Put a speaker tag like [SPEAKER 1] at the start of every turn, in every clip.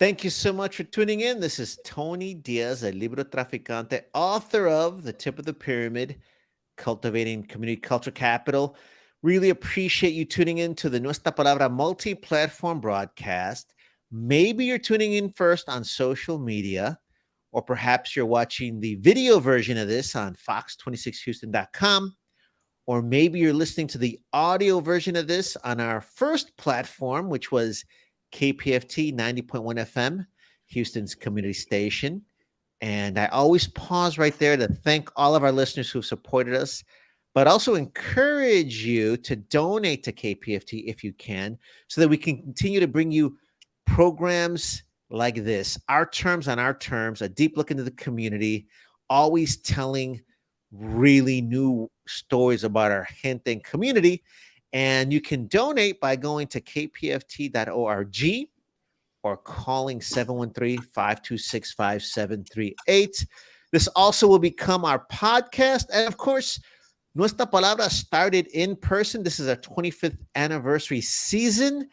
[SPEAKER 1] Thank you so much for tuning in. This is Tony Diaz, a libro traficante, author of The Tip of the Pyramid, Cultivating Community Culture Capital. Really appreciate you tuning in to the Nuestra Palabra multi-platform broadcast. Maybe you're tuning in first on social media, or perhaps you're watching the video version of this on fox26houston.com, or maybe you're listening to the audio version of this on our first platform, which was KPFT 90.1 FM, Houston's community station. And I always pause right there to thank all of our listeners who've supported us, but also encourage you to donate to KPFT if you can, so that we can continue to bring you programs like this, our terms on our terms, a deep look into the community, always telling really new stories about our gente and community. And you can donate by going to kpft.org or calling 713-526-5738. This also will become our podcast. And of course, Nuestra Palabra started in person. This is our 25th anniversary season.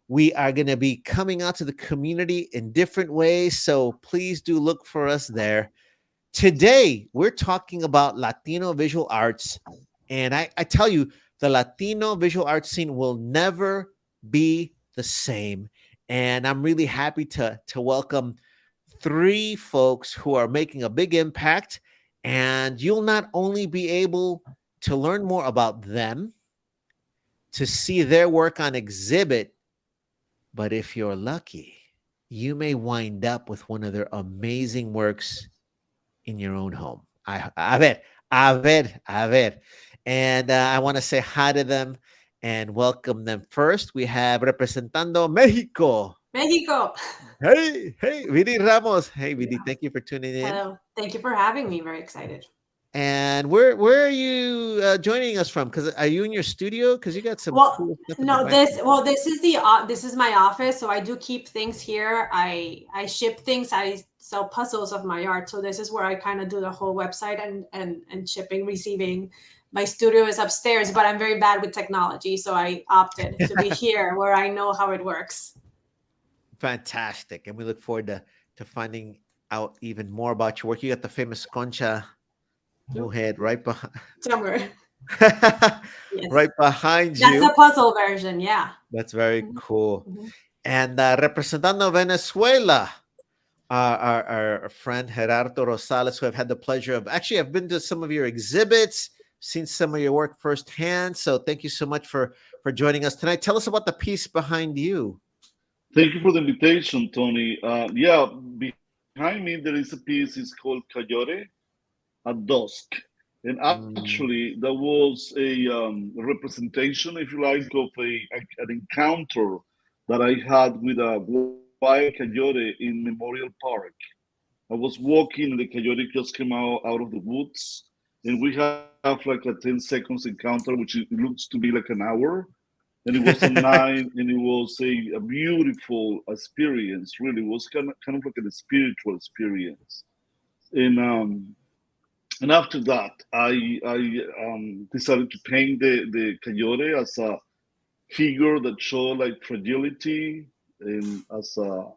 [SPEAKER 1] We are going to be coming out to the community in different ways, so please do look for us there. Today, we're talking about Latino visual arts. And I tell you, the Latino visual arts scene will never be the same. And I'm really happy to welcome three folks who are making a big impact. And you'll not only be able to learn more about them, to see their work on exhibit, but if you're lucky, you may wind up with one of their amazing works in your own home. A ver. And I want to say hi to them and welcome them. First, we have representando Mexico.
[SPEAKER 2] Mexico.
[SPEAKER 1] Hey, Viri Ramos. Hey, Viri, thank you for tuning in.
[SPEAKER 2] Hello. Thank you for having me. Very excited.
[SPEAKER 1] And where are you joining us from? Because are you in your studio? Because you got some cool stuff.
[SPEAKER 2] This is my office, so I do keep things here. I ship things. I sell puzzles of my art, so this is where I kind of do the whole website and shipping, receiving. My studio is upstairs, but I'm very bad with technology, so I opted to be here where I know how it works.
[SPEAKER 1] Fantastic, and we look forward to finding out even more about your work. You got the famous Concha head right behind
[SPEAKER 2] somewhere.
[SPEAKER 1] Yes. Right behind you.
[SPEAKER 2] That's a puzzle version, yeah.
[SPEAKER 1] That's very cool. And representando Venezuela, our friend Gerardo Rosales, who I've had the pleasure of, actually, I've been to some of your exhibits, seen some of your work firsthand. So thank you so much for joining us tonight. Tell us about the piece behind you.
[SPEAKER 3] Thank you for the invitation, Tony. Behind me, there is a piece. It's called Coyote at Dusk. And actually, that was a representation, if you like, of an encounter that I had with a wild coyote in Memorial Park. I was walking, and the coyote just came out of the woods, and we have like a 10 seconds encounter, which it looks to be like an hour. And it was a night, and it was a beautiful experience. Really, it was kind of like a spiritual experience. And after that, I decided to paint the coyote as a figure that showed like fragility, and as a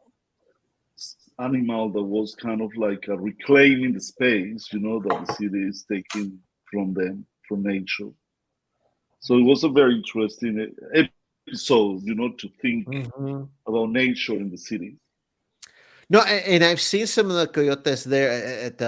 [SPEAKER 3] animal that was kind of like reclaiming the space, that the city is taking from them, from nature. So it was a very interesting episode, to think about nature in the city.
[SPEAKER 1] No, and I've seen some of the coyotes there at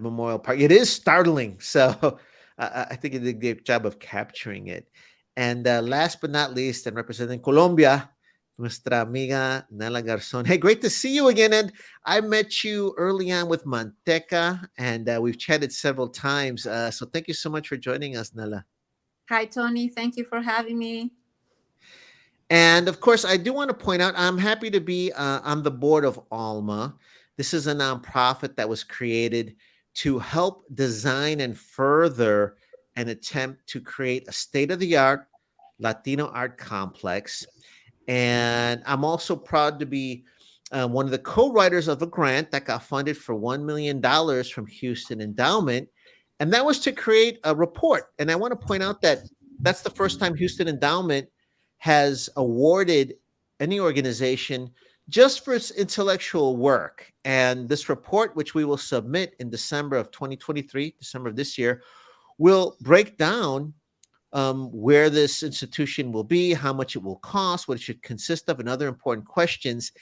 [SPEAKER 1] Memorial Park. It is startling. So I think you did a great job of capturing it. And last but not least, and representing Colombia, nuestra amiga Nela Garzon. Hey, great to see you again. And I met you early on with Manteca, and we've chatted several times. So thank you so much for joining us, Nela.
[SPEAKER 4] Hi, Tony. Thank you for having me.
[SPEAKER 1] And of course, I do want to point out, I'm happy to be on the board of ALMAAHH. This is a nonprofit that was created to help design and further an attempt to create a state-of-the-art Latino art complex. And I'm also proud to be one of the co-writers of a grant that got funded for $1 million from Houston Endowment. And that was to create a report. And I want to point out that that's the first time Houston Endowment has awarded any organization just for its intellectual work. And this report, which we will submit in December of 2023, December of this year, will break down where this institution will be, how much it will cost, what it should consist of, and other important questions.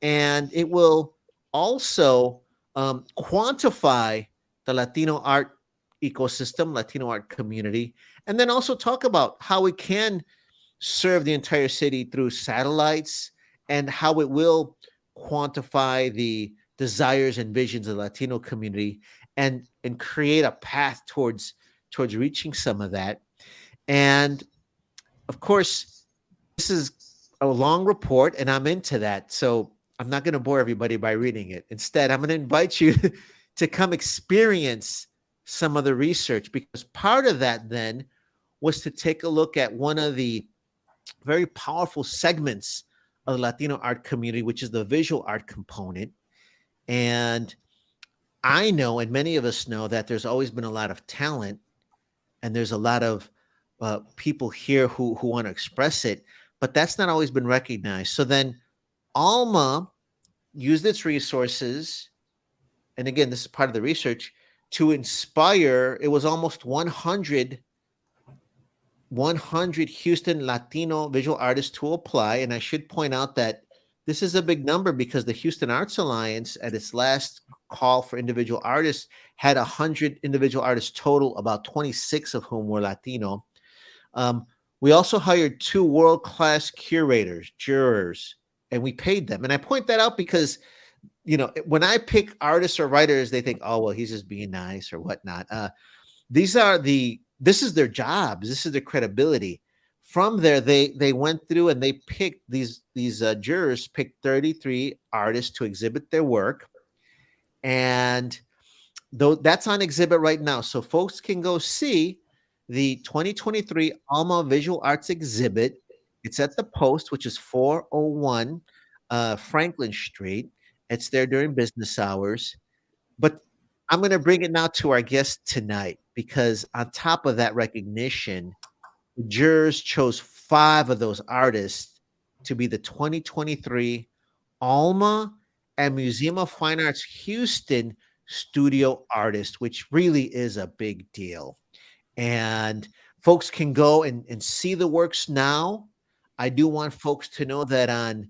[SPEAKER 1] And it will also quantify the Latino art ecosystem, Latino art community, and then also talk about how it can serve the entire city through satellites and how it will quantify the desires and visions of the Latino community and create a path towards reaching some of that. And of course, this is a long report, and I'm into that. So I'm not going to bore everybody by reading it. Instead, I'm going to invite you to come experience some of the research, because part of that then was to take a look at one of the very powerful segments of the Latino art community, which is the visual art component. And I know, and many of us know, that there's always been a lot of talent, and there's a lot of people here who want to express it, but that's not always been recognized. So then ALMAAHH used its resources, and again, this is part of the research, to inspire. It was almost 100 Houston Latino visual artists to apply. And I should point out that this is a big number, because the Houston Arts Alliance, at its last call for individual artists, had 100 individual artists total, about 26 of whom were Latino. We also hired 2 world-class curators, jurors, and we paid them. And I point that out because, you know, when I pick artists or writers, they think, oh, well, he's just being nice or whatnot. This is their jobs. This is their credibility. From there, they went through and they picked these jurors picked 33 artists to exhibit their work. And though that's on exhibit right now, so folks can go see the 2023 ALMAAHH Visual Arts exhibit. It's at the Post, which is 401 Franklin Street. It's there during business hours. But I'm going to bring it now to our guest tonight, because on top of that recognition, the jurors chose 5 of those artists to be the 2023 ALMAAHH and Museum of Fine Arts Houston Studio Artist, which really is a big deal. And folks can go and see the works now. I do want folks to know that on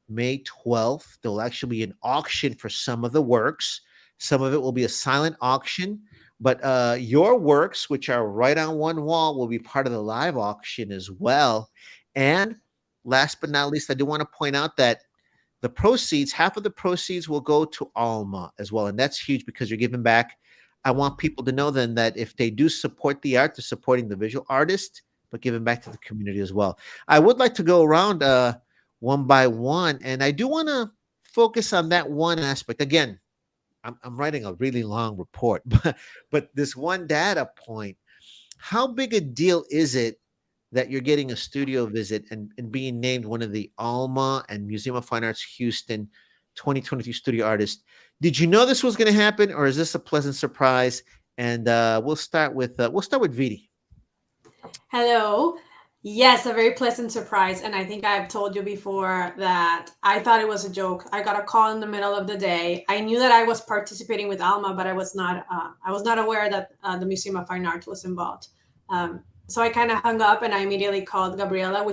[SPEAKER 1] May 12th, there'll actually be an auction for some of the works. Some of it will be a silent auction, but your works, which are right on one wall, will be part of the live auction as well. And last but not least, I do want to point out that the proceeds, half of the proceeds will go to ALMAAHH as well. And that's huge, because you're giving back. I want people to know then that if they do support the art, they're supporting the visual artist, but giving back to the community as well. I would like to go around one by one, and I do want to focus on that one aspect. Again, I'm writing a really long report, but this one data point, how big a deal is it that you're getting a studio visit and being named one of the ALMAAHH and Museum of Fine Arts Houston 2022 studio artists? Did you know this was going to happen, or is this a pleasant surprise? And we'll start with Viri.
[SPEAKER 2] Hello. Yes, a very pleasant surprise. And I think I've told you before that I thought it was a joke. I got a call in the middle of the day. I knew that I was participating with ALMAAHH, but I was not aware that the Museum of Fine Arts was involved. So I kind of hung up, and I immediately called Gabriela,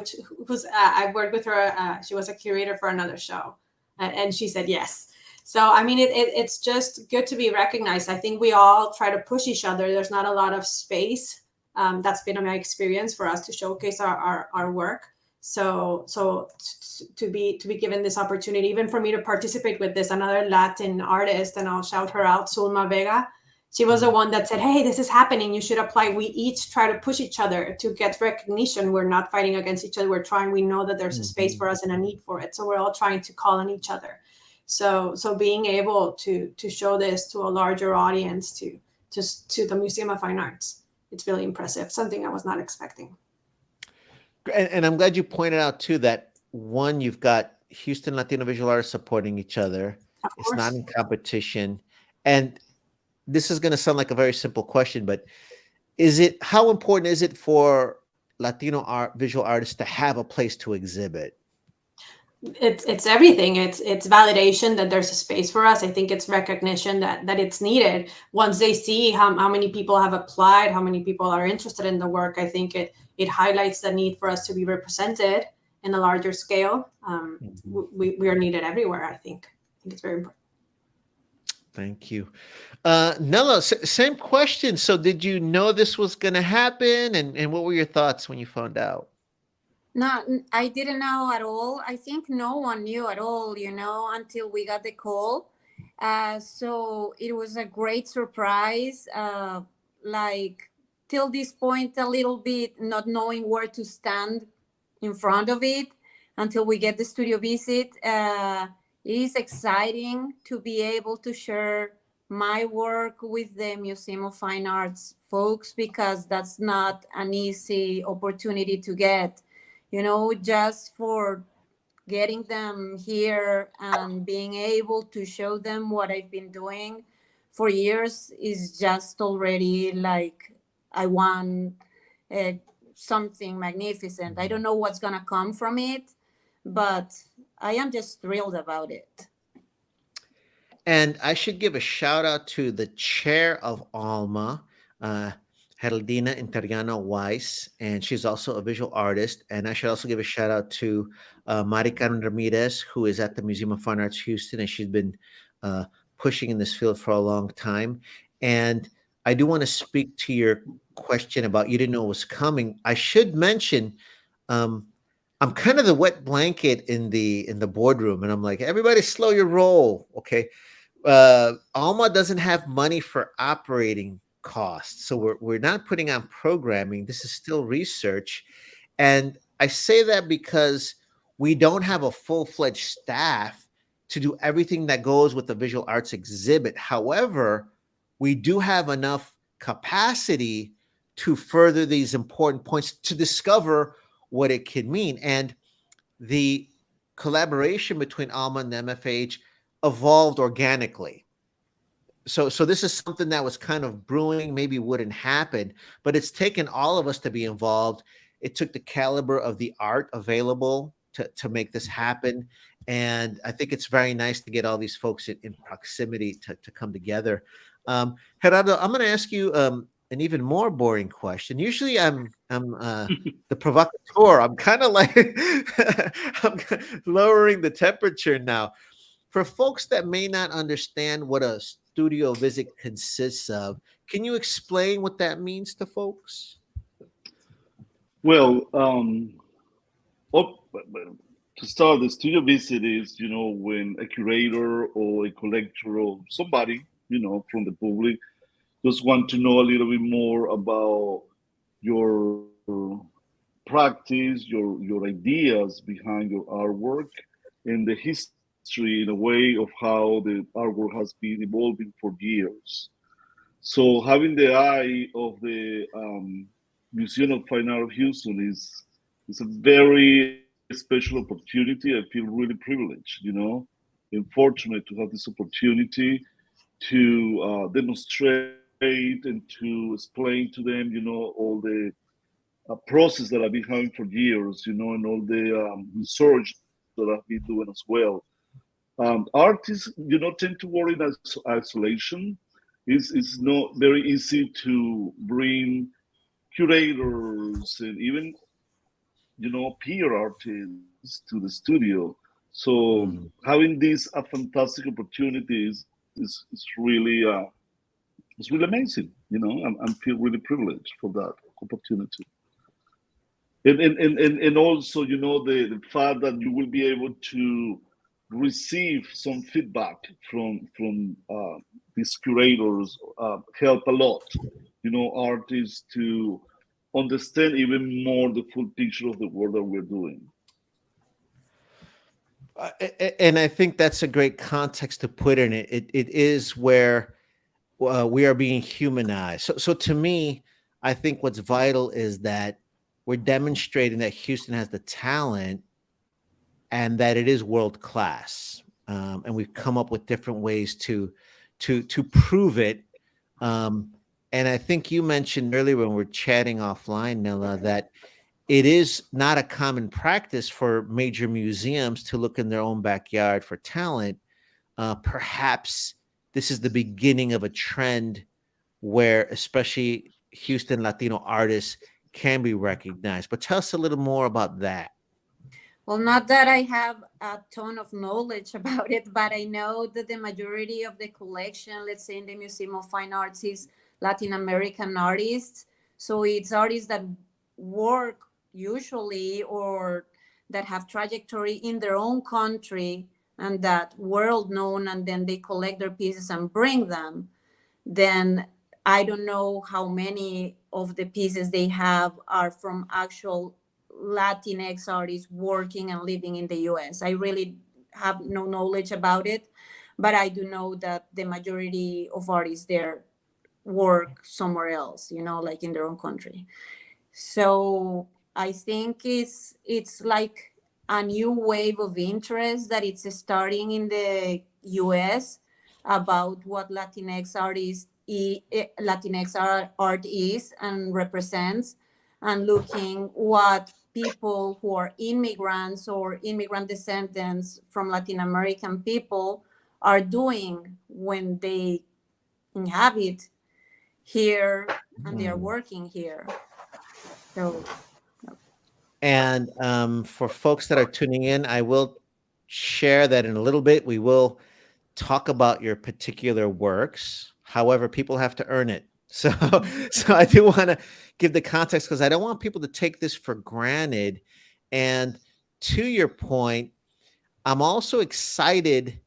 [SPEAKER 2] who's I've worked with her. She was a curator for another show, and she said yes. So I mean, it's just good to be recognized. I think we all try to push each other. There's not a lot of space. That's been my experience for us to showcase our work. So to be given this opportunity, even for me to participate with this, another Latin artist, and I'll shout her out, Zulma Vega. She was the one that said, hey, this is happening. You should apply. We each try to push each other to get recognition. We're not fighting against each other. We're trying. We know that there's a space for us and a need for it. So we're all trying to call on each other. So being able to show this to a larger audience, to the Museum of Fine Arts, it's really impressive. Something I was not expecting.
[SPEAKER 1] And I'm glad you pointed out too that one, you've got Houston Latino visual artists supporting each other. It's not in competition. And this is going to sound like a very simple question, but how important is it for Latino visual artists to have a place to exhibit?
[SPEAKER 2] It's everything. It's validation that there's a space for us. I think it's recognition that it's needed. Once they see how many people have applied, how many people are interested in the work, I think it highlights the need for us to be represented in a larger scale. We are needed everywhere. I think it's very important.
[SPEAKER 1] Thank you. Nella, same question. So did you know this was going to happen? And what were your thoughts when you found out?
[SPEAKER 4] No, I didn't know at all. I think no one knew at all, until we got the call. So it was a great surprise. Like till this point, a little bit not knowing where to stand in front of it until we get the studio visit. It is exciting to be able to share my work with the Museum of Fine Arts folks, because that's not an easy opportunity to get. Just for getting them here and being able to show them what I've been doing for years is just already like I want something magnificent. I don't know what's going to come from it, but I am just thrilled about it.
[SPEAKER 1] And I should give a shout out to the chair of ALMA, Geraldina Interiano Weiss, and she's also a visual artist. And I should also give a shout out to Mari Karen Ramirez, who is at the Museum of Fine Arts Houston, and she's been pushing in this field for a long time. And I do want to speak to your question about you didn't know it was coming. I should mention I'm kind of the wet blanket in the boardroom, and I'm like, everybody slow your roll, okay? Alma doesn't have money for operating costs, so we're not putting on programming. This is still research, and I say that because we don't have a full-fledged staff to do everything that goes with the visual arts exhibit. However, we do have enough capacity to further these important points, to discover what it can mean. And the collaboration between ALMA and the MFAH evolved organically. So this is something that was kind of brewing, maybe wouldn't happen, but it's taken all of us to be involved. It took the caliber of the art available to make this happen. And I think it's very nice to get all these folks in proximity to come together. Gerardo, I'm going to ask you an even more boring question. Usually I'm the provocateur. I'm kind of like I'm lowering the temperature now. For folks that may not understand what a studio visit consists of, can you explain what that means to folks?
[SPEAKER 3] Well, to start, the studio visit is, when a curator or a collector or somebody, from the public just want to know a little bit more about your practice, your ideas behind your artwork, and the history in a way of how the artwork has been evolving for years. So having the eye of the Museum of Fine Art of Houston is a very special opportunity. I feel really privileged, and fortunate to have this opportunity to demonstrate and to explain to them, all the process that I've been having for years, and all the research that I've been doing as well. Artists, tend to work in isolation. It's not very easy to bring curators and even, peer artists to the studio. So having this a fantastic opportunity is really it's really amazing. I feel really privileged for that opportunity. And also, the fact that you will be able to receive some feedback from these curators help a lot, artists to understand even more the full picture of the work that we're doing.
[SPEAKER 1] And I think that's a great context to put in it. It is where we are being humanized. So to me, I think what's vital is that we're demonstrating that Houston has the talent and that it is world class. And we've come up with different ways to prove it. And I think you mentioned earlier when we we're chatting offline, Nella, that it is not a common practice for major museums to look in their own backyard for talent. Perhaps this is the beginning of a trend where especially Houston Latino artists can be recognized. But tell us a little more about that.
[SPEAKER 4] Well, not that I have a ton of knowledge about it, but I know that the majority of the collection, let's say in the Museum of Fine Arts, is Latin American artists. So it's artists that work usually or that have trajectory in their own country and that world known, and then they collect their pieces and bring them. Then I don't know how many of the pieces they have are from actual Latinx artists working and living in the US. I really have no knowledge about it, but I do know that the majority of artists there work somewhere else, you know, like in their own country. So I think it's like a new wave of interest that it's starting in the US about what Latinx art is and represents, and looking what people who are immigrants or immigrant descendants from Latin American people are doing when they inhabit here and they are working here. So,
[SPEAKER 1] And for folks that are tuning in, I will share that in a little bit. We will talk about your particular works. However, people have to earn it. So, so I do want to give the context because I don't want people to take this for granted. And to your point, I'm also excited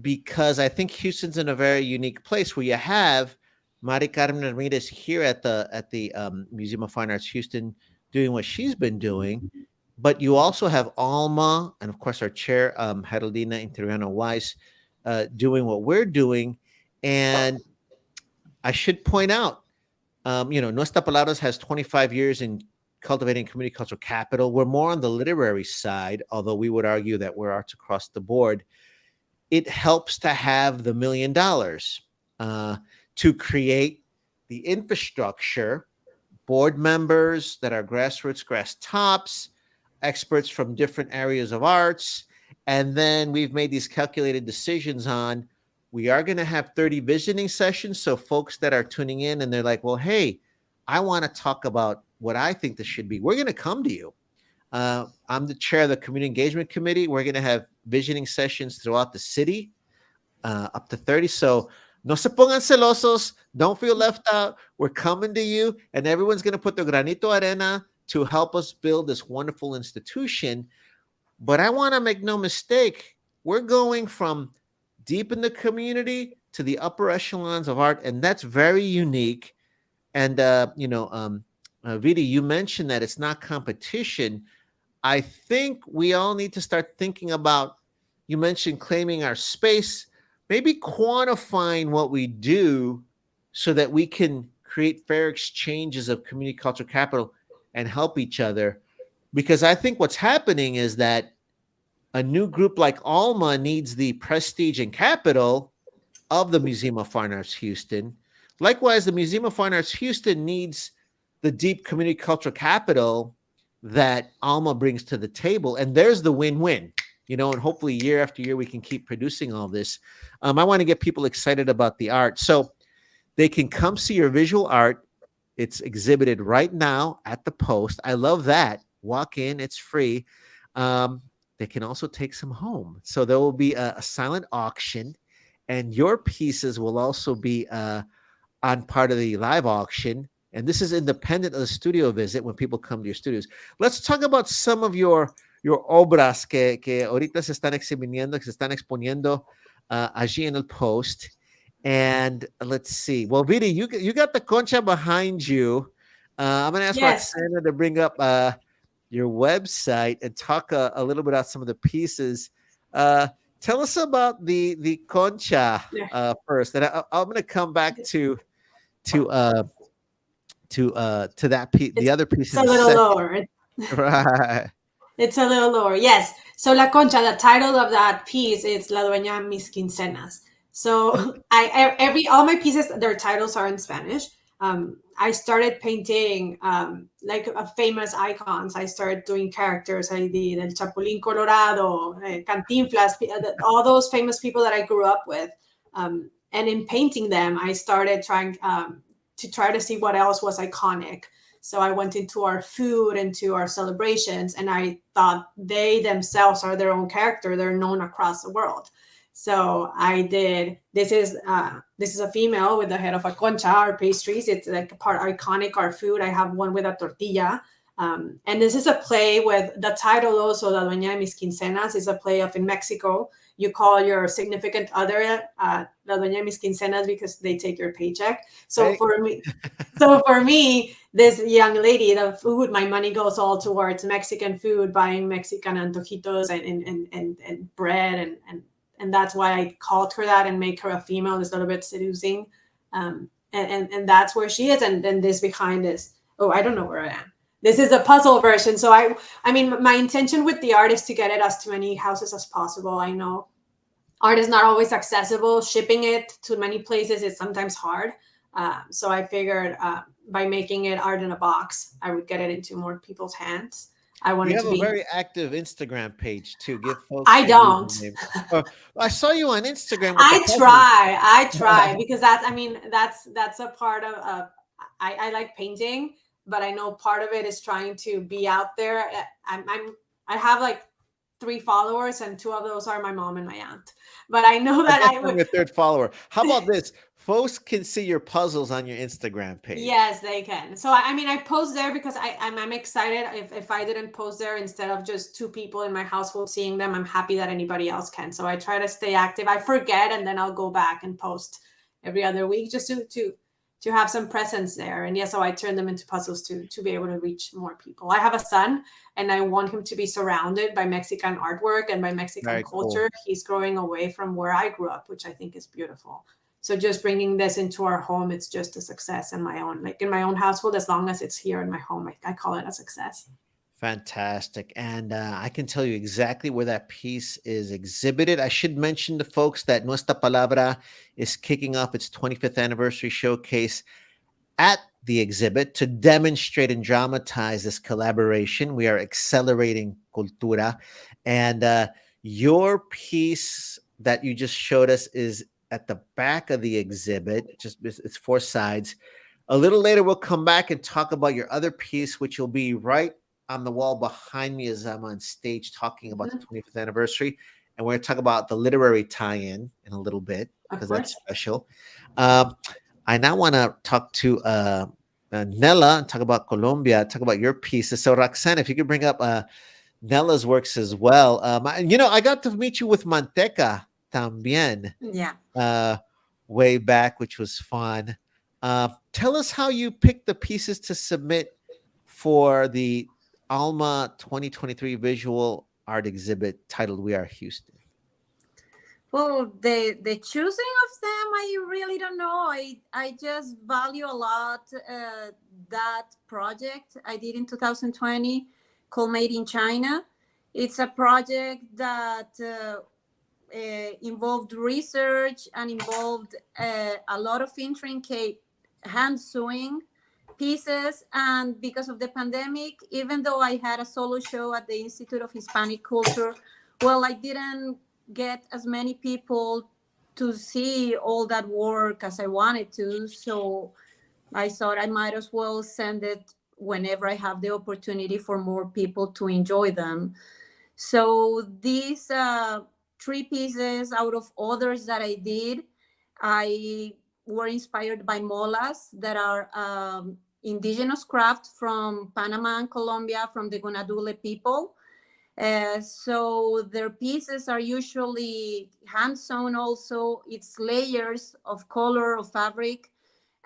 [SPEAKER 1] because I think Houston's in a very unique place where you have Mari Carmen Ramirez here at the Museum of Fine Arts Houston doing what she's been doing, but you also have ALMAAHH and of course our chair Geraldina Interiano Weiss doing what we're doing. And I should point out, Nuestra Palabra has 25 years in cultivating community cultural capital. We're more on the literary side, although we would argue that we're arts across the board. It helps to have the $1 million to create the infrastructure, board members that are grassroots, grass tops, experts from different areas of arts. And then we've made these calculated decisions on, we are going to have 30 visiting sessions. So folks that are tuning in and they're like, well, hey, I want to talk about what I think this should be. We're going to come to you. I'm the chair of the Community Engagement Committee. We're going to have visioning sessions throughout the city, up to 30. So no se pongan celosos. Don't feel left out. We're coming to you, and everyone's going to put their granito arena to help us build this wonderful institution. But I want to make no mistake. We're going from deep in the community to the upper echelons of art, and that's very unique. And, Viri, you mentioned that it's not competition. I think we all need to start thinking about, you mentioned claiming our space, maybe quantifying what we do so that we can create fair exchanges of community cultural capital and help each other. Because I think what's happening is that a new group like ALMAAHH needs the prestige and capital of the Museum of Fine Arts Houston. Likewise, the Museum of Fine Arts Houston needs the deep community cultural capital that ALMAAHH brings to the table. And there's the win-win, and hopefully year after year, we can keep producing all this. I want to get people excited about the art. So they can come see your visual art. It's exhibited right now at the Post. I love that. Walk in, it's free. They can also take some home. So there will be a silent auction, and your pieces will also be on part of the live auction. And this is independent of the studio visit when people come to your studios. Let's talk about some of your obras que ahorita se están exhibiendo, que se están exponiendo allí en el Post. And let's see. Well, Viri, you got the concha behind you. I'm going to ask Roxana to bring up your website and talk a little bit about some of the pieces. Tell us about the concha first, and I'm going to come back to that piece, the other piece.
[SPEAKER 2] It's a little lower.
[SPEAKER 1] Right.
[SPEAKER 2] It's a little lower. Yes. So La Concha, the title of that piece is La Dueña Mis Quincenas. So all my pieces, their titles are in Spanish. I started painting like famous icons. I started doing characters. I did El Chapulín Colorado, Cantinflas, all those famous people that I grew up with. And in painting them, I started trying to try to see what else was iconic. So I went into our food, into our celebrations, and I thought they themselves are their own character. They're known across the world. So I did. This is a female with the head of a concha, our pastries. It's like a part iconic, our food. I have one with a tortilla. And this is a play with the title also, La Dueña de Mis Quincenas, is a play of in Mexico. You call your significant other La Dueña de Mis Quincenas because they take your paycheck. So for me, this young lady, the food, my money goes all towards Mexican food, buying Mexican antojitos and bread and that's why I called her that and make her a female. It's a little bit seducing. And that's where she is. And then this behind is, oh, I don't know where I am. This is a puzzle version. So I mean, my intention with the art is to get it as to many houses as possible. I know art is not always accessible. Shipping it to many places is sometimes hard. So I figured by making it art in a box, I would get it into more people's hands. I wanted
[SPEAKER 1] You have
[SPEAKER 2] to
[SPEAKER 1] a
[SPEAKER 2] be
[SPEAKER 1] very active Instagram page too. Give folks.
[SPEAKER 2] I don't.
[SPEAKER 1] I saw you on Instagram. With
[SPEAKER 2] I try because that's a part of I like painting, but I know part of it is trying to be out there. I have like 3 followers and 2 of those are my mom and my aunt. But I know that I would.
[SPEAKER 1] Your 3rd follower. How about this? Folks can see your puzzles on your Instagram page.
[SPEAKER 2] Yes, they can. So I mean, I post there because I'm excited. If I didn't post there, instead of just 2 people in my household seeing them, I'm happy that anybody else can. So I try to stay active. I forget, and then I'll go back and post every other week just to have some presence there. And yeah, so I turn them into puzzles to be able to reach more people. I have a son, and I want him to be surrounded by Mexican artwork and by Mexican culture. Cool. He's growing away from where I grew up, which I think is beautiful. So just bringing this into our home, it's just a success in my own household. As long as it's here in my home, I call it a success.
[SPEAKER 1] Fantastic. And I can tell you exactly where that piece is exhibited. I should mention to folks that Nuestra Palabra is kicking off its 25th anniversary showcase at the exhibit to demonstrate and dramatize this collaboration. We are accelerating cultura. And your piece that you just showed us is at the back of the exhibit. It's 4 sides. A little later, we'll come back and talk about your other piece, which will be right on the wall behind me as I'm on stage talking about the 25th anniversary. And we're going to talk about the literary tie-in in a little bit because that's special. I now want to talk to Nella and talk about Colombia, talk about your pieces. So Roxana, if you could bring up Nella's works as well. I got to meet you with Manteca también.
[SPEAKER 4] Yeah.
[SPEAKER 1] Way back, which was fun. Tell us how you picked the pieces to submit for the ALMAAHH 2023 visual art exhibit titled We Are Houston.
[SPEAKER 4] Well, the choosing of them, I really don't know. I just value a lot that project I did in 2020 called Made in China. It's a project that involved research and involved a lot of intricate hand sewing pieces. And because of the pandemic, even though I had a solo show at the Institute of Hispanic Culture, well, I didn't get as many people to see all that work as I wanted to. So I thought I might as well send it whenever I have the opportunity for more people to enjoy them. So these 3 pieces out of others that I did, I were inspired by molas that are indigenous craft from Panama and Colombia, from the Gunadule people. So their pieces are usually hand sewn also. It's layers of color of fabric,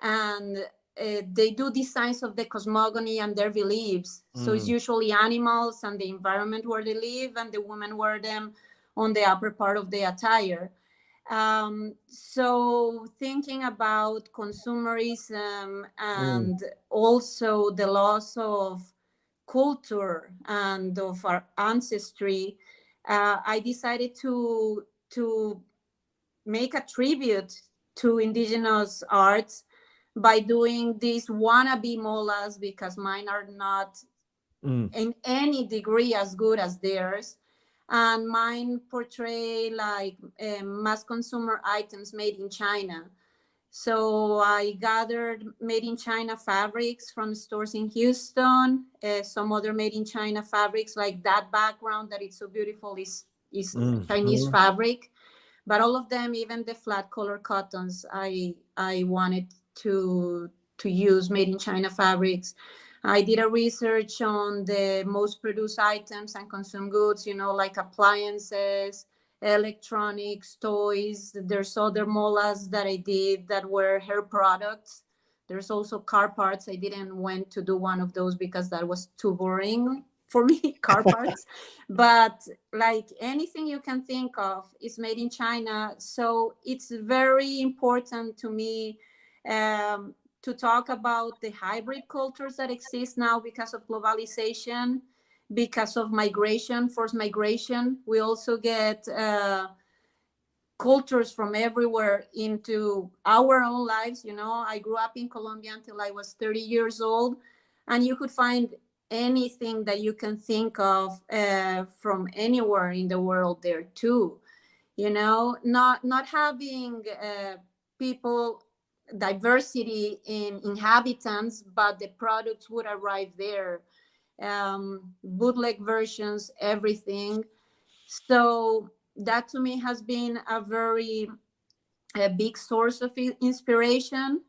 [SPEAKER 4] and they do designs of the cosmogony and their beliefs. So it's usually animals and the environment where they live, and the women wear them on the upper part of the attire. So thinking about consumerism and also the loss of culture and of our ancestry, I decided to make a tribute to indigenous arts by doing these wannabe molas, because mine are not in any degree as good as theirs, and mine portray like mass consumer items made in China. So I gathered made in China fabrics from stores in Houston, some other made in China fabrics, like that background that it's so beautiful is Chinese fabric. But all of them, even the flat color cottons, I wanted to use made in China fabrics. I did a research on the most produced items and consumed goods, you know, like appliances, electronics, toys. There's other molas that I did that were hair products. There's also car parts. I didn't want to do one of those because that was too boring for me, car parts. But like anything you can think of is made in China. So it's very important to me to talk about the hybrid cultures that exist now because of globalization, because of migration, forced migration. We also get cultures from everywhere into our own lives. You know, I grew up in Colombia until I was 30 years old, and you could find anything that you can think of from anywhere in the world there too. You know, not having people diversity in inhabitants, but the products would arrive there, bootleg versions, everything. So that to me has been a big source of inspiration,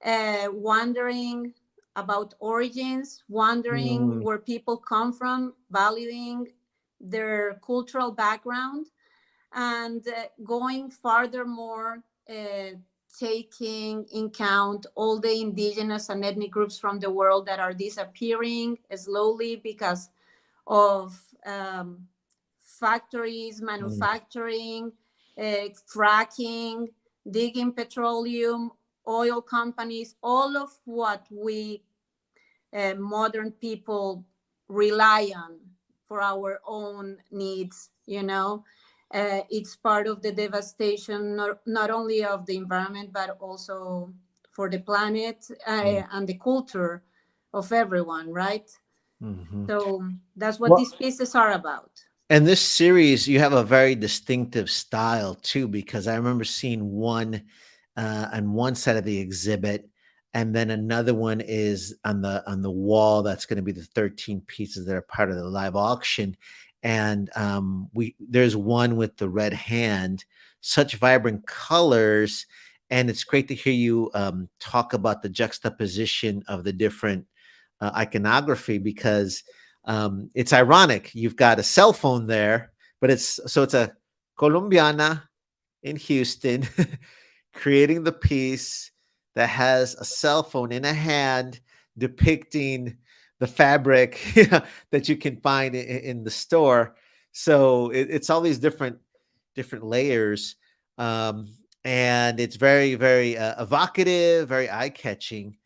[SPEAKER 4] wondering about origins, wondering where people come from, valuing their cultural background, and going furthermore, taking in count all the indigenous and ethnic groups from the world that are disappearing slowly because of factories, manufacturing, fracking, digging petroleum, oil companies, all of what we modern people rely on for our own needs, you know. It's part of the devastation, not only of the environment, but also for the planet and the culture of everyone, right? So that's what these pieces are about.
[SPEAKER 1] And this series, you have a very distinctive style too, because I remember seeing one on one side of the exhibit, and then another one is on the wall. That's going to be the 13 pieces that are part of the live auction. And there's one with the red hand, such vibrant colors, and it's great to hear you talk about the juxtaposition of the different iconography, because it's ironic. You've got a cell phone there, but it's a Colombiana in Houston creating the piece that has a cell phone in a hand depicting the fabric that you can find in the store. So it's all these different layers, and it's very, very evocative, very eye-catching.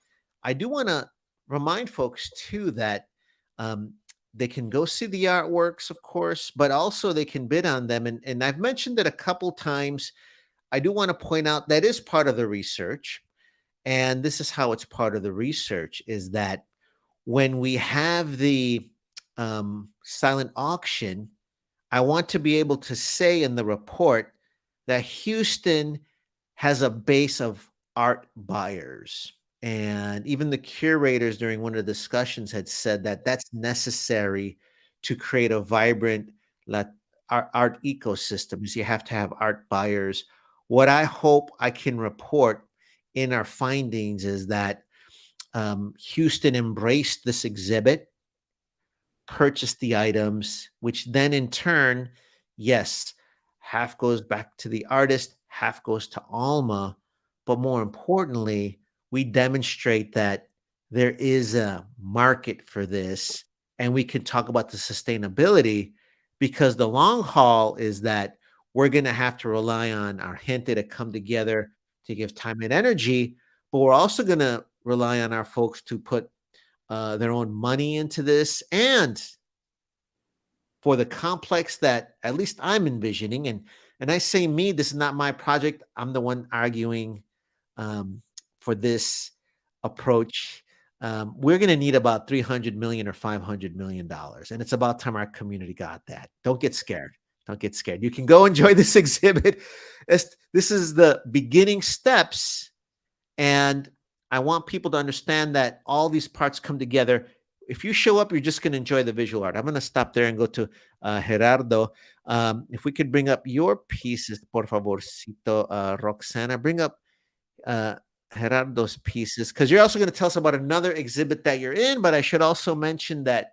[SPEAKER 1] I do want to remind folks too that they can go see the artworks, of course, but also they can bid on them. And I've mentioned it a couple times. I do want to point out that is part of the research. And this is how it's part of the research, is that when we have the silent auction, I want to be able to say in the report that Houston has a base of art buyers. And even the curators during one of the discussions had said that that's necessary to create a vibrant art ecosystem, is you have to have art buyers. What I hope I can report in our findings is that Houston embraced this exhibit, purchased the items, which then in turn, yes, half goes back to the artist, half goes to ALMAAHH. But more importantly, we demonstrate that there is a market for this, and we can talk about the sustainability, because the long haul is that we're going to have to rely on our gente to come together to give time and energy, but we're also going to rely on our folks to put their own money into this. And for the complex that at least I'm envisioning, and I say me, this is not my project. I'm the one arguing for this approach, we're going to need about 300 million or 500 million dollars, and it's about time our community got that. Don't get scared. Don't get scared. You can go enjoy this exhibit. This is the beginning steps, and I want people to understand that all these parts come together. If you show up, you're just going to enjoy the visual art. I'm going to stop there and go to Gerardo. If we could bring up your pieces, por favorcito, Roxana, bring up Gerardo's pieces, because you're also going to tell us about another exhibit that you're in, but I should also mention that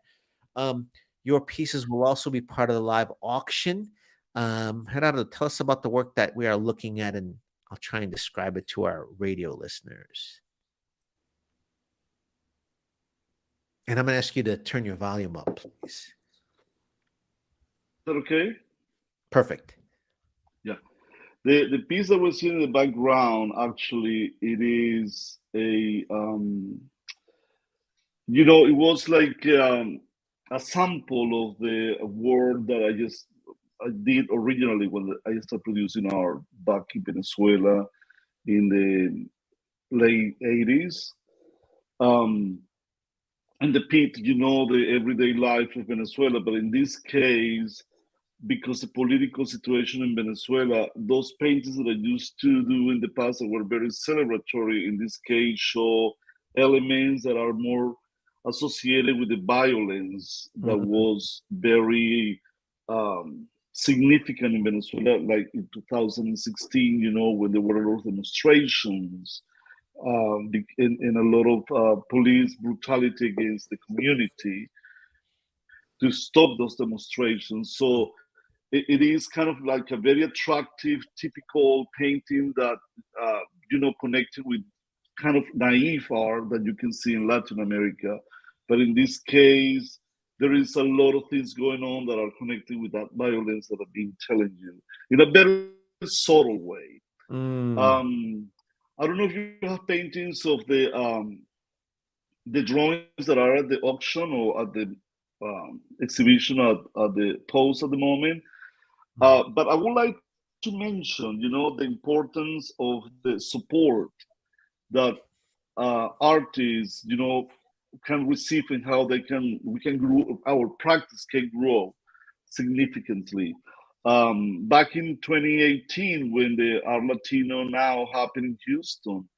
[SPEAKER 1] your pieces will also be part of the live auction. Gerardo, tell us about the work that we are looking at, and I'll try and describe it to our radio listeners. And I'm going to ask you to turn your volume up, please.
[SPEAKER 3] Is that okay?
[SPEAKER 1] Perfect.
[SPEAKER 3] Yeah. The piece that we're seeing in the background, actually, it is a, it was like a sample of the work that I did originally when I started producing art back in Venezuela in the late 80s. And the pit, the everyday life of Venezuela. But in this case, because the political situation in Venezuela, those paintings that I used to do in the past that were very celebratory, in this case, show elements that are more associated with the violence that was very significant in Venezuela, like in 2016, when there were a lot of demonstrations, and a lot of police brutality against the community to stop those demonstrations. So it is kind of like a very attractive, typical painting that, connected with kind of naive art that you can see in Latin America. But in this case, there is a lot of things going on that are connected with that violence that I've been telling you in a very subtle way. I don't know if you have paintings of the drawings that are at the auction or at the exhibition at the post at the moment. But I would like to mention, the importance of the support that artists, can receive and how we can grow, our practice can grow significantly. Back in 2018, when the Art Latino Now happened in Houston,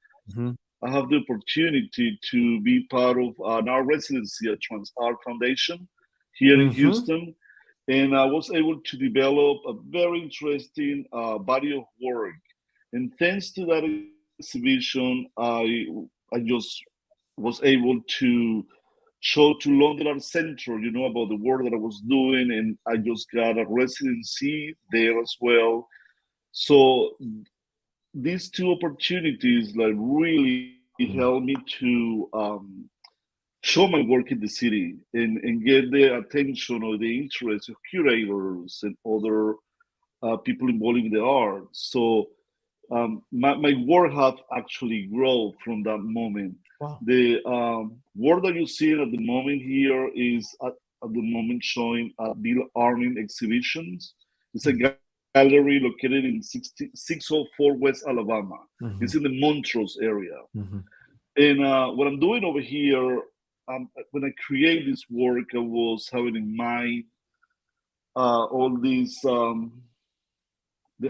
[SPEAKER 3] I have the opportunity to be part of an art residency at Trans Art Foundation here in Houston. And I was able to develop a very interesting body of work. And thanks to that exhibition, I just was able to show to London Art Center, about the work that I was doing. And I just got a residency there as well. So these two opportunities like really helped me to show my work in the city and get the attention or the interest of curators and other people involved in the arts. So my work have actually grown from that moment.
[SPEAKER 1] Wow.
[SPEAKER 3] The work that you're seeing at the moment here is at the moment showing at Bill Armin exhibitions. It's a gallery located in 604 West Alabama. It's in the Montrose area. And what I'm doing over here, when I create this work, I was having in mind all these, the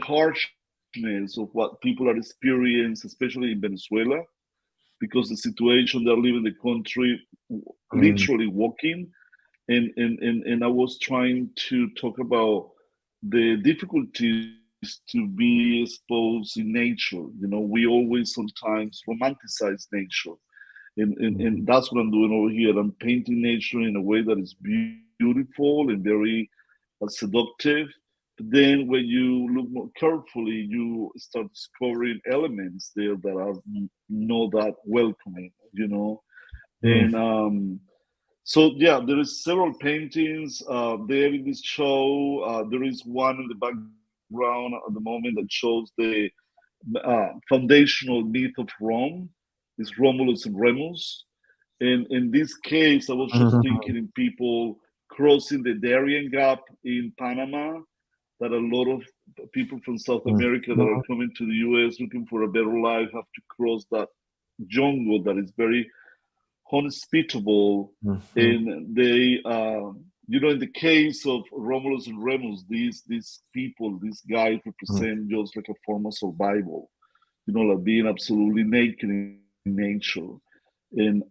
[SPEAKER 3] harshness of what people are experiencing, especially in Venezuela, because the situation they live in the country, literally walking. And I was trying to talk about the difficulties to be exposed in nature. We always sometimes romanticize nature. And that's what I'm doing over here. I'm painting nature in a way that is beautiful and very seductive. But then when you look more carefully, you start discovering elements there that are not that welcoming, And so, yeah, there is several paintings there in this show. There is one in the background at the moment that shows the foundational myth of Rome. It's Romulus and Remus. And in this case, I was just thinking in people crossing the Darien Gap in Panama, that a lot of people from South America that are coming to the US looking for a better life have to cross that jungle that is very hospitable, and they, in the case of Romulus and Remus, these people, these guys represent just like a form of survival, like being absolutely naked in nature. And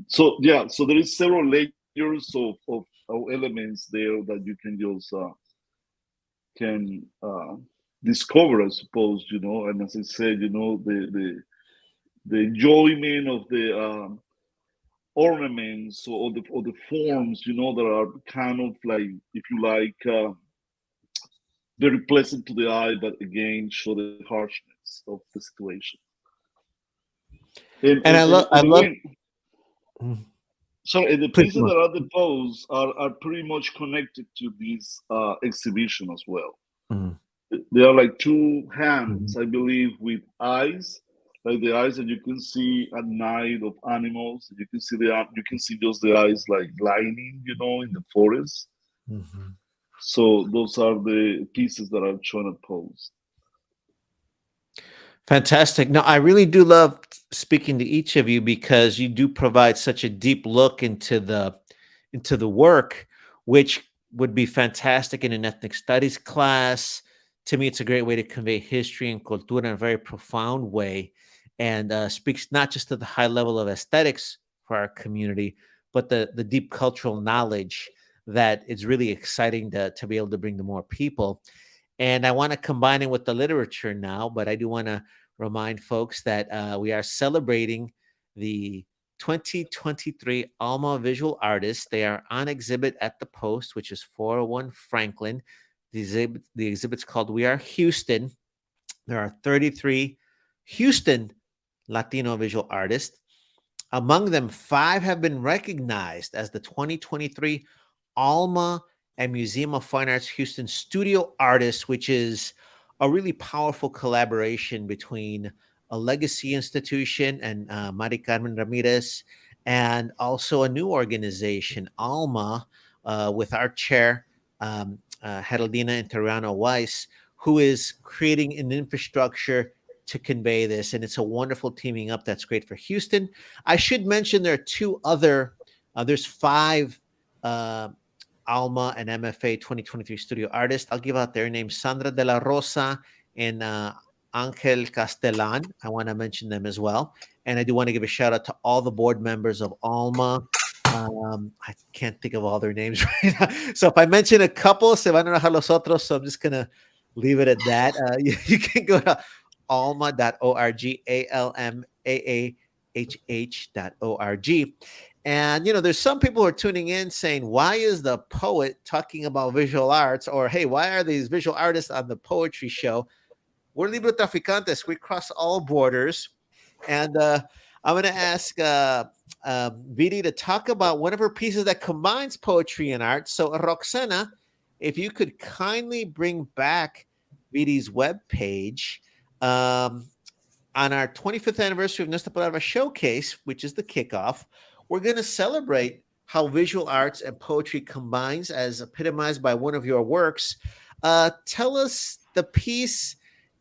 [SPEAKER 3] so there is several layers of elements there that you can just can discover, I suppose, and as I said, the enjoyment of the ornaments or the forms, that are kind of like, if you like, very pleasant to the eye, but again show the harshness of the situation.
[SPEAKER 1] And I love.
[SPEAKER 3] Sorry, the pieces that are deposed are pretty much connected to this exhibition as well. They are like two hands, I believe, with eyes, like the eyes that you can see at night of animals. You can see just the eyes like lining, in the forest. So those are the pieces that I'm trying to pose.
[SPEAKER 1] Fantastic. No, I really do love speaking to each of you because you do provide such a deep look into the work, which would be fantastic in an ethnic studies class. To me, it's a great way to convey history and culture in a very profound way, and speaks not just to the high level of aesthetics for our community, but the deep cultural knowledge that is really exciting to be able to bring to more people. And I want to combine it with the literature now, but I do want to remind folks that we are celebrating the 2023 ALMAAHH Visual Artists. They are on exhibit at the Post, which is 401 Franklin. The exhibit's called We Are Houston. There are 33 Houston Latino visual artists. Among them, 5 have been recognized as the 2023 ALMAAHH and Museum of Fine Arts Houston Studio Artists, which is a really powerful collaboration between a legacy institution and Mari Carmen Ramirez, and also a new organization, ALMAAHH, with our chair, Heraldina Interiano Weiss, who is creating an infrastructure to convey this. And it's a wonderful teaming up that's great for Houston. I should mention there are 2 other, there's 5 ALMAAHH and MFA 2023 studio artists. I'll give out their names: Sandra de la Rosa and Angel Castellan. I want to mention them as well. And I do want to give a shout out to all the board members of ALMAAHH. I can't think of all their names right now. So if I mention a couple, se van a enojar los otros. So I'm just going to leave it at that. You can go to almaahh.org, ALMAAHH.org. And, there's some people who are tuning in saying, why is the poet talking about visual arts? Or, hey, why are these visual artists on the poetry show? We're Libro Traficantes. We cross all borders. And I'm going to ask Viri to talk about one of her pieces that combines poetry and art. So, Roxana, if you could kindly bring back Viri's webpage. On our 25th anniversary of Nuestra Palabra showcase, which is the kickoff, we're going to celebrate how visual arts and poetry combines, as epitomized by one of your works. Tell us the piece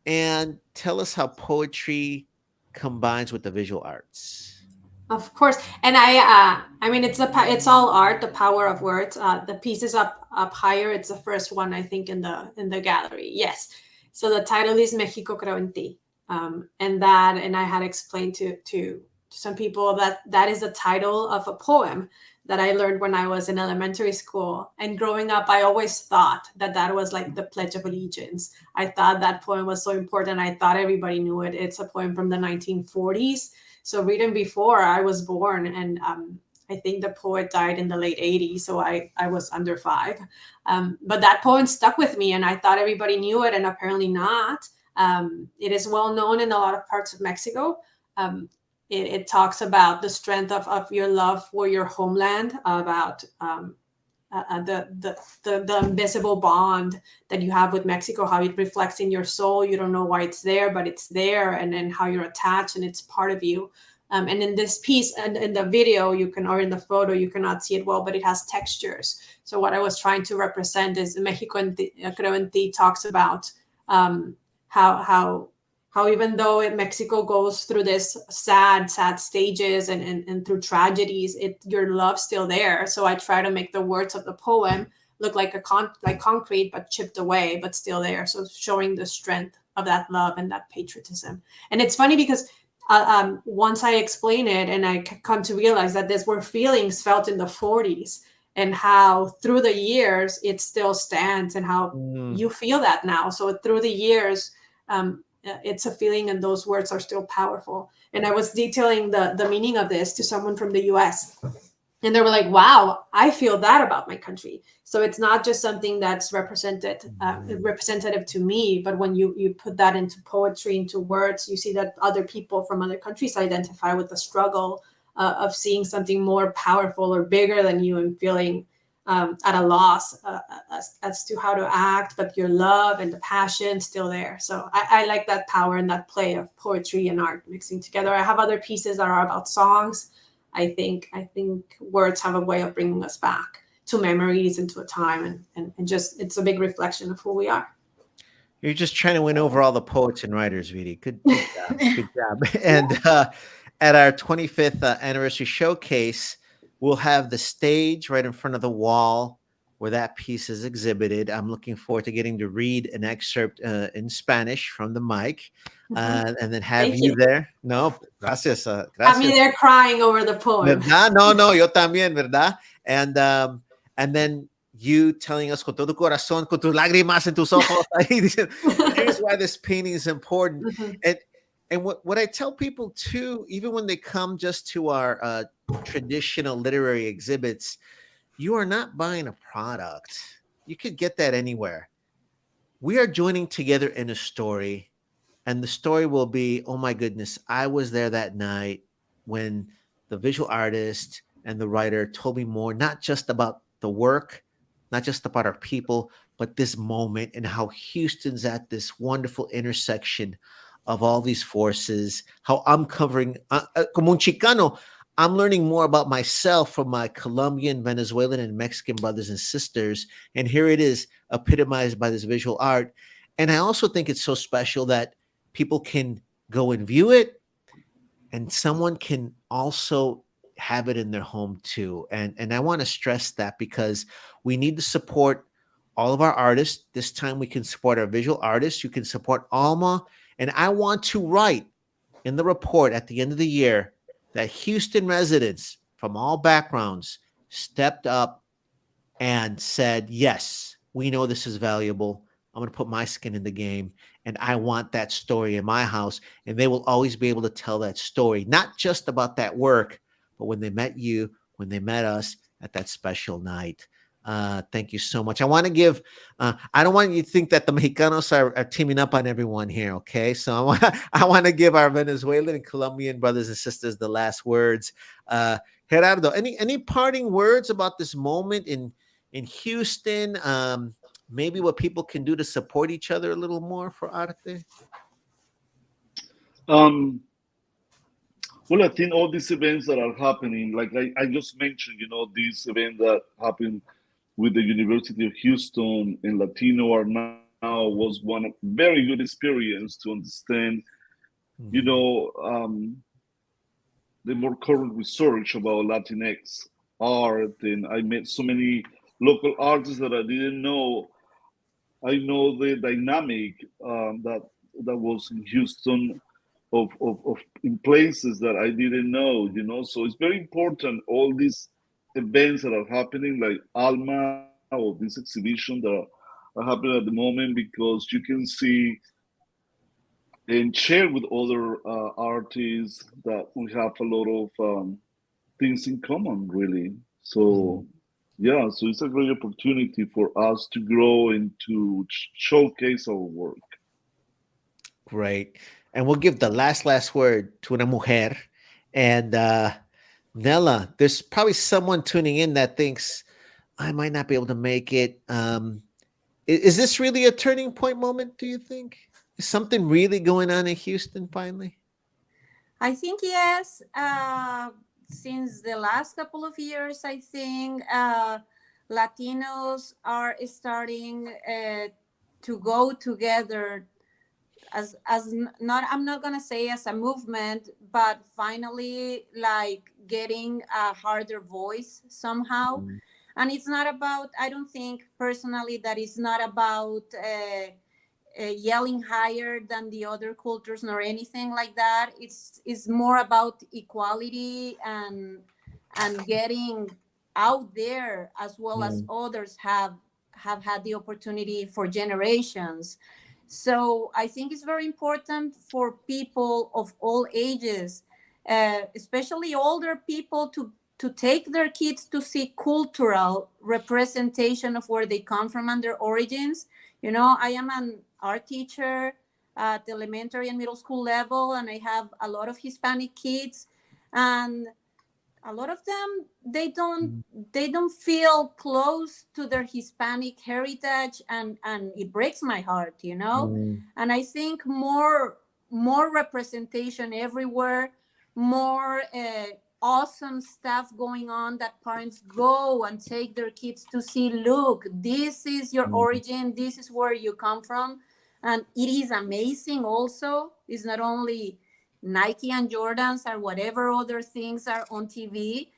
[SPEAKER 1] and tell us how poetry combines with the visual arts.
[SPEAKER 2] Of course. And I mean, it's all art, the power of words. The piece is up higher. It's the first one, I think, in the gallery. Yes. So the title is México creo en ti. And I had explained to some people that is the title of a poem that I learned when I was in elementary school. And growing up, I always thought that was like the Pledge of Allegiance. I thought that poem was so important. I thought everybody knew it. It's a poem from the 1940s. So written before I was born. And I think the poet died in the late 80s. So I was under 5. But that poem stuck with me and I thought everybody knew it, and apparently not. It is well known in a lot of parts of Mexico. It talks about the strength of your love for your homeland, about the invisible bond that you have with Mexico, how it reflects in your soul. You don't know why it's there, but it's there, and then how you're attached and it's part of you. And in this piece and in the video, or in the photo, you cannot see it well, but it has textures. So what I was trying to represent is Mexico creo en ti talks about how how even though Mexico goes through this sad stages and through tragedies, your love's still there. So I try to make the words of the poem look like like concrete, but chipped away, but still there. So showing the strength of that love and that patriotism. And it's funny because once I explain it, and I come to realize that these were feelings felt in the 40s, and how through the years it still stands, and how you feel that now. So through the years, it's a feeling, and those words are still powerful. And I was detailing the meaning of this to someone from the US, and they were like, wow, I feel that about my country. So it's not just something that's representative to me, but when you put that into poetry, into words, you see that other people from other countries identify with the struggle of seeing something more powerful or bigger than you, and feeling at a loss as to how to act, but your love and the passion still there. So I like that power and that play of poetry and art mixing together. I have other pieces that are about songs. I think words have a way of bringing us back to memories and to a time, and just, it's a big reflection of who we are.
[SPEAKER 1] You're just trying to win over all the poets and writers, Viri. Good job. Good job. And at our 25th anniversary showcase, we'll have the stage right in front of the wall where that piece is exhibited. I'm looking forward to getting to read an excerpt in Spanish from the mic, and then have you there. No, gracias.
[SPEAKER 2] Have
[SPEAKER 1] Gracias.
[SPEAKER 2] me there crying over the poem.
[SPEAKER 1] ¿Verdad? No, yo también, ¿verdad? And then you telling us con todo tu corazón, con tus lágrimas en tus ojos, here's why this painting is important. And what I tell people too, even when they come just to our traditional literary exhibits, you are not buying a product. You could get that anywhere. We are joining together in a story, and the story will be, oh my goodness, I was there that night when the visual artist and the writer told me more, not just about the work, not just about our people, but this moment and how Houston's at this wonderful intersection of all these forces, how I'm covering, como un Chicano, I'm learning more about myself from my Colombian, Venezuelan, and Mexican brothers and sisters. And here it is epitomized by this visual art. And I also think it's so special that people can go and view it, and someone can also have it in their home too. And I want to stress that, because we need to support all of our artists. This time we can support our visual artists. You can support ALMAAHH. And I want to write in the report at the end of the year that Houston residents from all backgrounds stepped up and said, yes, we know this is valuable. I'm going to put my skin in the game, and I want that story in my house. And they will always be able to tell that story, not just about that work, but when they met you, when they met us at that special night. Thank you so much. I want to give, I don't want you to think that the Mexicanos are teaming up on everyone here, okay? So I want to give our Venezuelan and Colombian brothers and sisters the last words. Gerardo, any parting words about this moment in Houston? Maybe what people can do to support each other a little more for arte?
[SPEAKER 3] Well, I think all these events that are happening, like I just mentioned, this event that happened with the University of Houston and Latino are now was one very good experience to understand, the more current research about Latinx art. And I met so many local artists that I didn't know. I know the dynamic that was in Houston of in places that I didn't know, So it's very important, all these events that are happening, like ALMAAHH or this exhibition that are happening at the moment, because you can see and share with other artists that we have a lot of things in common, really. So yeah, so it's a great opportunity for us to grow and to showcase our work.
[SPEAKER 1] Great. And we'll give the last word to una mujer. And Nella, there's probably someone tuning in that thinks, I might not be able to make it. Is this really a turning point moment, do you think? Is something really going on in Houston finally?
[SPEAKER 4] I think yes. Since the last couple of years, I think Latinos are starting to go together not, I'm not gonna say as a movement, but finally like getting a harder voice somehow. And it's not about, I don't think personally that it's not about yelling higher than the other cultures nor anything like that. It's more about equality and getting out there, as well as others have had the opportunity for generations. So I think it's very important for people of all ages, especially older people, to take their kids to see cultural representation of where they come from and their origins. You know, I am an art teacher at the elementary and middle school level, and I have a lot of Hispanic kids, and a lot of them, they don't feel close to their Hispanic heritage, and it breaks my heart, you know. And I think more representation everywhere, more awesome stuff going on, that parents go and take their kids to see, look, this is your origin, this is where you come from. And it is amazing also. It's not only Nike and Jordans or whatever other things are on TV,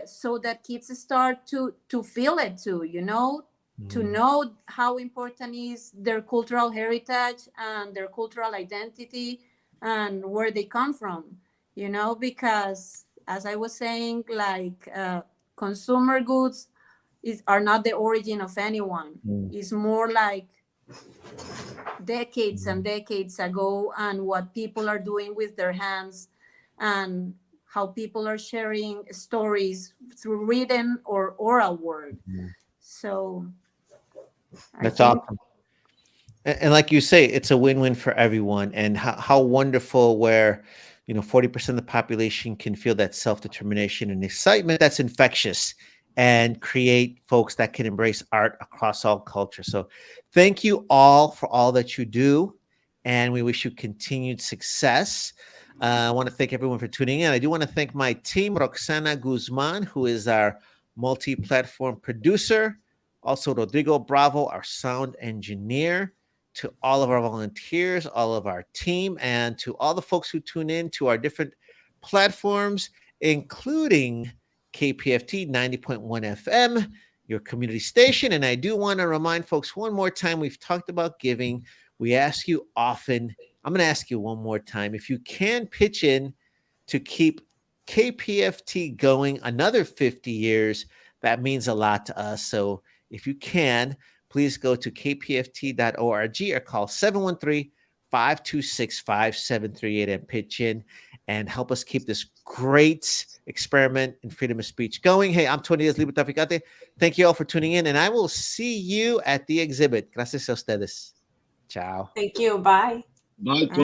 [SPEAKER 4] so that kids start to feel it too, you know, to know how important is their cultural heritage and their cultural identity and where they come from, you know, because as I was saying, like consumer goods are not the origin of anyone. It's more like decades and decades ago, and what people are doing with their hands, and how people are sharing stories through written or oral word. So
[SPEAKER 1] that's awesome. And like you say, it's a win-win for everyone. And how wonderful where, 40% of the population can feel that self-determination and excitement that's infectious, and create folks that can embrace art across all cultures. So thank you all for all that you do, and we wish you continued success. I want to thank everyone for tuning in. I do want to thank my team, Roxana Guzman, who is our multi-platform producer. Also, Rodrigo Bravo, our sound engineer. To all of our volunteers, all of our team, and to all the folks who tune in to our different platforms, including KPFT 90.1 FM, your community station. And I do want to remind folks one more time, we've talked about giving. We ask you often, I'm going to ask you one more time, if you can pitch in to keep KPFT going another 50 years, that means a lot to us. So if you can, please go to kpft.org or call 713-526-5738 and pitch in and help us keep this great experiment in freedom of speech going. Hey, I'm Tony Diaz, Libre Traficante. Thank you all for tuning in, and I will see you at the exhibit. Gracias a ustedes. Ciao.
[SPEAKER 2] Thank you. Bye.
[SPEAKER 3] Bye.